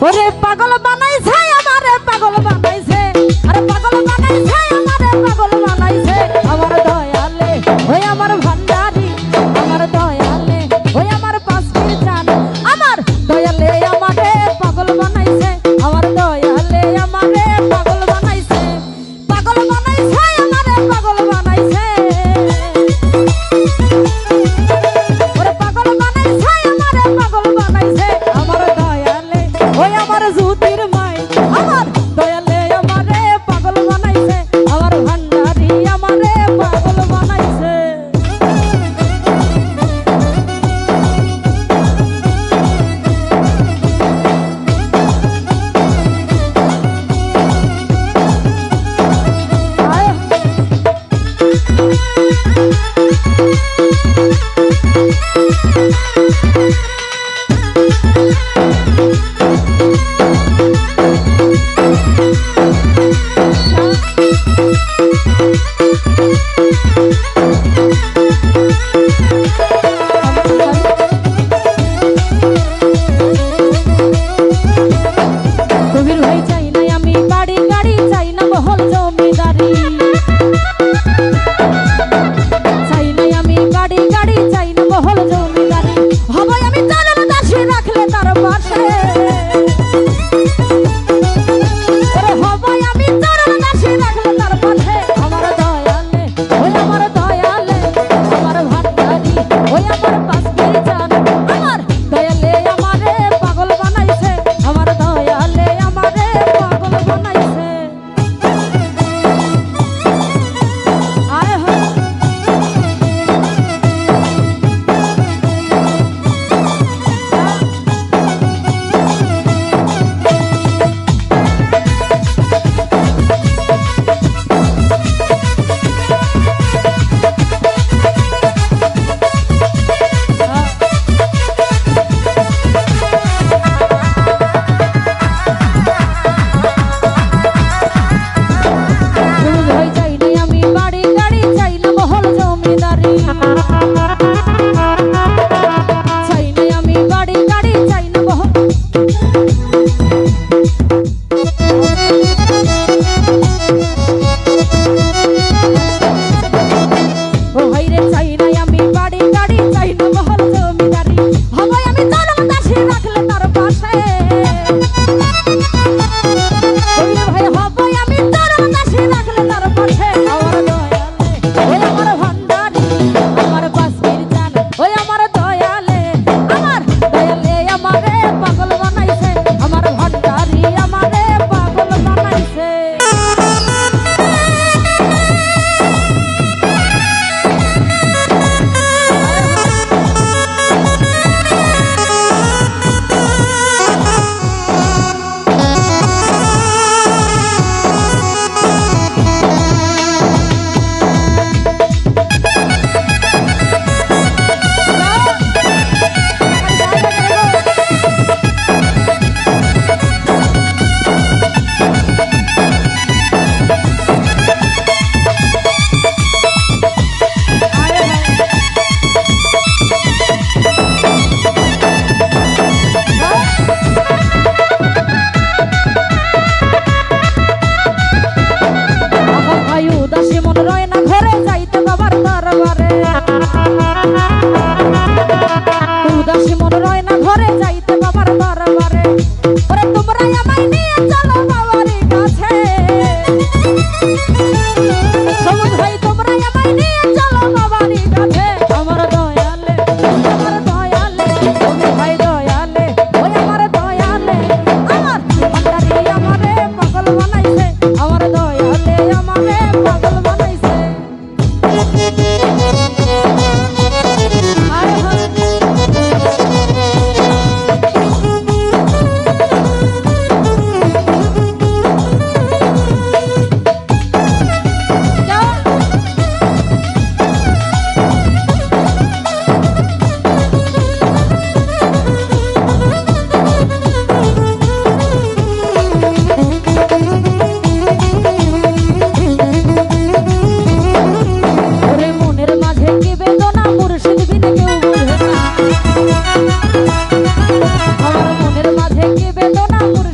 ওরে পাগল বানাইছে আমারে পাগল বানাইছে আরে পাগল বানাইছে আমারে পাগল বানাইছে আমার দয়ালে ওই আমার ভান্ডারি আমার দয়ালে ওই আমার পাশির জান আমার দয়ালে আমারে পাগল বানাইছে আমার দয়ালে আমারে পাগল বানাইছে আমারে পাগল বানাইছে ওরে পাগল বানাইছে আমারে পাগল বানাইছে আমার দয়ালে ওই আমার জুতির মাই আমার দয়ালে আমারে পাগল বানাইছে আমার ভান্ডারি আমারে পাগল বানাইছে কবির ভাই চাই না আমি বাড়ি গাড়ি চাই না বহল জমিদারি চাই না আমি বাড়ি গাড়ি চাই না বহল জমিদারি হবই আমি জানার দাসী রাখলে তার পাশে হবই আমি জানার দাসী রাখলে তার পাশে আমার দয়ালে ওই আমার দয়ালে আমার ভান্ডারি ওই আমার পাশবির জান আমার দয়ালে আমারে পাগল বানাইছে আমার দয়ালে আমারে পাগল বানাইছে আয় হয় ভাই চাই না আমি বাড়ি গাড়ি চাই না বহল জমিদারি চাই না আমি বাড়ি গাড়ি চাই না বহল ও ভাই রে চাই না আমি বাড়ি গাড়ি চাই না বহল জমিদারি হবই আমি জানার দাসী রাখলে তার পাশে ভাই হবই আমি জানার দাসী রাখলে তার পাশে আমার দয়ালে ওই আমার ভান্ডারি আমার পাশির জান ওই আমার দয়ালে আমারে পাগল বানাইছে আমার ভান্ডারি আমারে পাগল বানাইছে ভাই উদাসী মন রয় না ঘরে যাইতে বাবার দরবারে উদাসী মন রয় না ঘরে যাইতে বাবার দরবারে ওরে তোমরা আমায় নিয়ে চলো বাবার কাছে সবুজ ভাই তোমরা আমায় নিয়ে চলো বাবার কাছে আমার দয়ালে সবুজ ভাই দয়ালে ওই আমার দয়ালে আমার ভান্ডারি আমারে পাগল বানাইছে আমার দয়ালে আমারে পাগল বানাইছে আয় হয় সাধনা মুর্শিদ